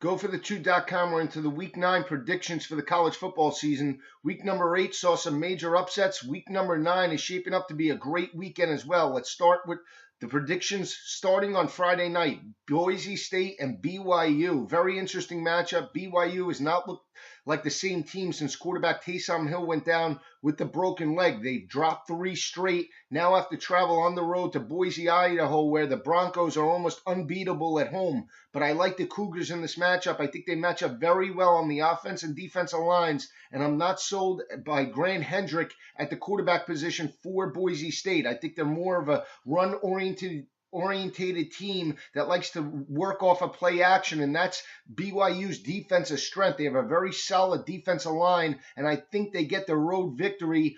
GoForThe2.com. We're into the Week 9 predictions for the college football season. Week number 8 saw some major upsets. Week number 9 is shaping up to be a great weekend as well. Let's start with the predictions starting on Friday night. Boise State and BYU. Very interesting matchup. BYU has not looked like the same team since quarterback Taysom Hill went down with the broken leg. They've dropped 3 straight. Now have to travel on the road to Boise, Idaho, where the Broncos are almost unbeatable at home. But I like the Cougars in this matchup. I think they match up very well on the offense and defensive lines, and I'm not sold by Grant Hendrick at the quarterback position for Boise State. I think they're more of a run-oriented team that likes to work off of play action, and that's BYU's defensive strength. They have a very solid defensive line, and I think they get the road victory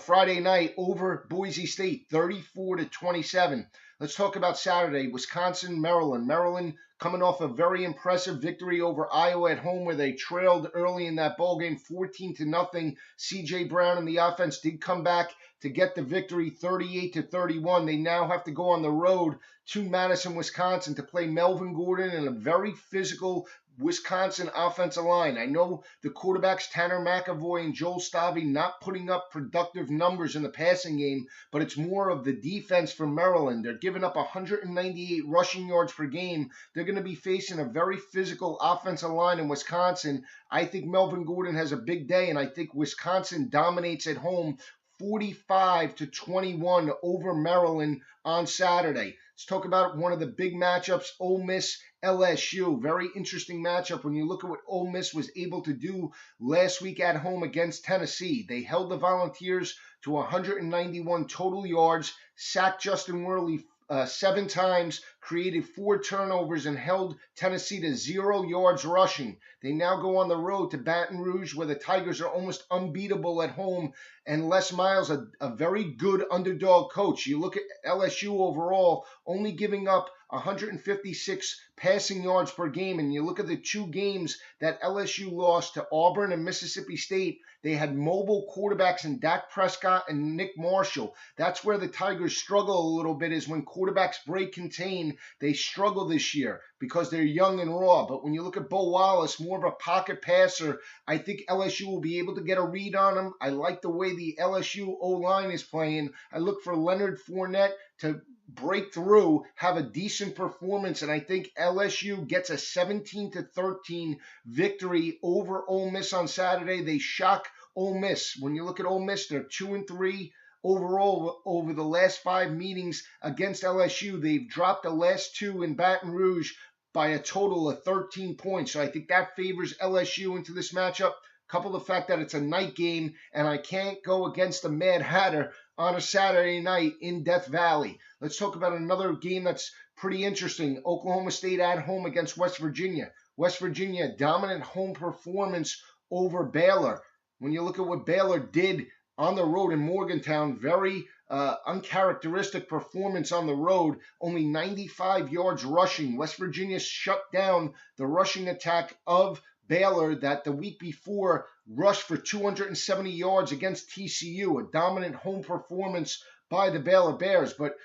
Friday night over Boise State, 34-27. Let's talk about Saturday, Wisconsin, Maryland. Maryland coming off a very impressive victory over Iowa at home, where they trailed early in that ball game, 14-0. C.J. Brown and the offense did come back to get the victory, 38-31. They now have to go on the road to Madison, Wisconsin, to play Melvin Gordon and a very physical Wisconsin offensive line. I know the quarterbacks Tanner McAvoy and Joel Stabby not putting up productive numbers in the passing game, but it's more of the defense for Maryland. They're giving up 198 rushing yards per game. They're going to be facing a very physical offensive line in Wisconsin. I think Melvin Gordon has a big day, and I think Wisconsin dominates at home 45-21 over Maryland on Saturday. Let's talk about one of the big matchups, Ole Miss LSU. Very interesting matchup when you look at what Ole Miss was able to do last week at home against Tennessee. They held the Volunteers to 191 total yards, sacked Justin Worley 7 times, created 4 turnovers, and held Tennessee to 0 yards rushing. They now go on the road to Baton Rouge, where the Tigers are almost unbeatable at home, and Les Miles, a very good underdog coach. You look at LSU overall, only giving up 156 passing yards per game, and you look at the 2 games that LSU lost to Auburn and Mississippi State, they had mobile quarterbacks in Dak Prescott and Nick Marshall. That's where the Tigers struggle a little bit, is when quarterbacks break contain. They struggle this year because they're young and raw. But when you look at Bo Wallace, more of a pocket passer, I think LSU will be able to get a read on him. I like the way the LSU O-line is playing. I look for Leonard Fournette to break through, have a decent performance, and I think LSU gets a 17-13 victory over Ole Miss on Saturday. They shock Ole Miss. When you look at Ole Miss, they're 2-3 overall over the last 5 meetings against LSU. They've dropped the last 2 in Baton Rouge by a total of 13 points. So I think that favors LSU into this matchup. Couple the fact that it's a night game, and I can't go against the Mad Hatter on a Saturday night in Death Valley. Let's talk about another game that's pretty interesting. Oklahoma State at home against West Virginia. West Virginia, dominant home performance over Baylor. When you look at what Baylor did on the road in Morgantown, very uncharacteristic performance on the road, only 95 yards rushing. West Virginia shut down the rushing attack of Baylor that the week before rushed for 270 yards against TCU, a dominant home performance by the Baylor Bears. But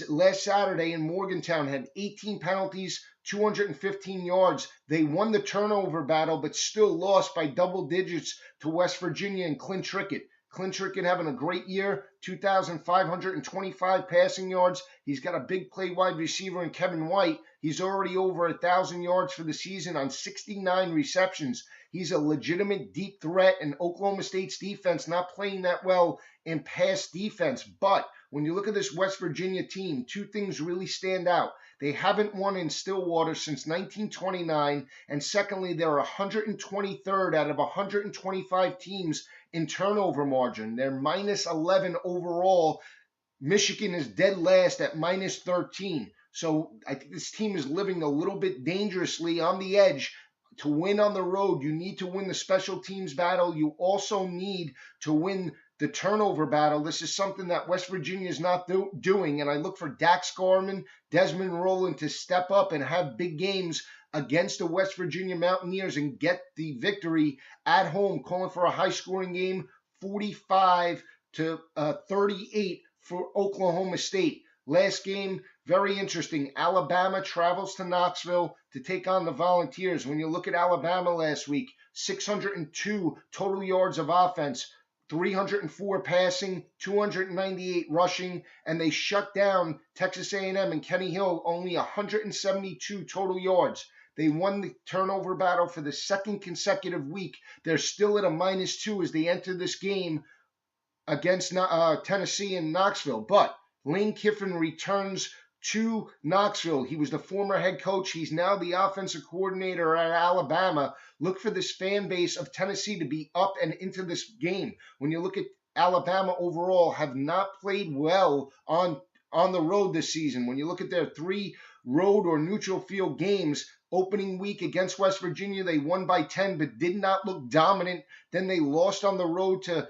last Saturday in Morgantown had 18 penalties, 215 yards. They won the turnover battle, but still lost by double digits to West Virginia and Clint Trickett. Clint Trickett having a great year, 2,525 passing yards. He's got a big play wide receiver in Kevin White. He's already over 1,000 yards for the season on 69 receptions. He's a legitimate deep threat, and Oklahoma State's defense not playing that well in pass defense. But when you look at this West Virginia team, 2 things really stand out. They haven't won in Stillwater since 1929, and secondly, they're 123rd out of 125 teams in turnover margin. They're minus 11 overall. Michigan is dead last at minus 13. So I think this team is living a little bit dangerously on the edge. To win on the road, you need to win the special teams battle. You also need to win the turnover battle. This is something that West Virginia is not doing, and I look for Dax Garman, Desmond Rowland to step up and have big games against the West Virginia Mountaineers and get the victory at home, calling for a high-scoring game, 45-38 for Oklahoma State. Last game, very interesting. Alabama travels to Knoxville to take on the Volunteers. When you look at Alabama last week, 602 total yards of offense, 304 passing, 298 rushing, and they shut down Texas A&M and Kenny Hill, only 172 total yards. They won the turnover battle for the second consecutive week. They're still at a -2 as they enter this game against Tennessee and Knoxville. But Lane Kiffin returns to Knoxville. He was the former head coach. He's now the offensive coordinator at Alabama. Look for this fan base of Tennessee to be up and into this game. When you look at Alabama overall, have not played well on the road this season. When you look at their 3 road or neutral field games, opening week against West Virginia, they won by 10, but did not look dominant. Then they lost on the road to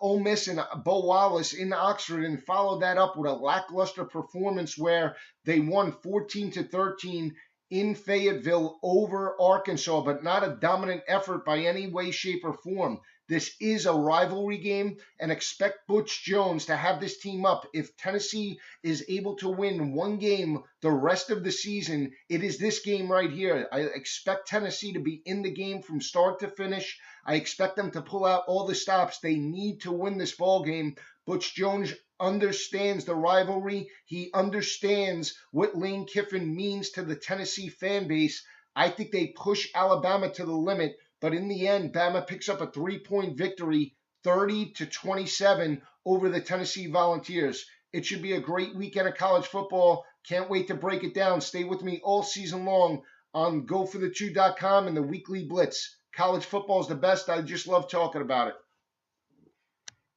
Ole Miss and Bo Wallace in Oxford, and followed that up with a lackluster performance where they won 14-13 in Fayetteville over Arkansas, but not a dominant effort by any way, shape, or form. This is a rivalry game, and expect Butch Jones to have this team up. If Tennessee is able to win one game the rest of the season, it is this game right here. I expect Tennessee to be in the game from start to finish. I expect them to pull out all the stops. They need to win this ball game. Butch Jones understands the rivalry. He understands what Lane Kiffin means to the Tennessee fan base. I think they push Alabama to the limit, but in the end, Bama picks up a 3-point victory, 30-27 over the Tennessee Volunteers. It should be a great weekend of college football. Can't wait to break it down. Stay with me all season long on GoForThe2.com and the Weekly Blitz. College football is the best. I just love talking about it.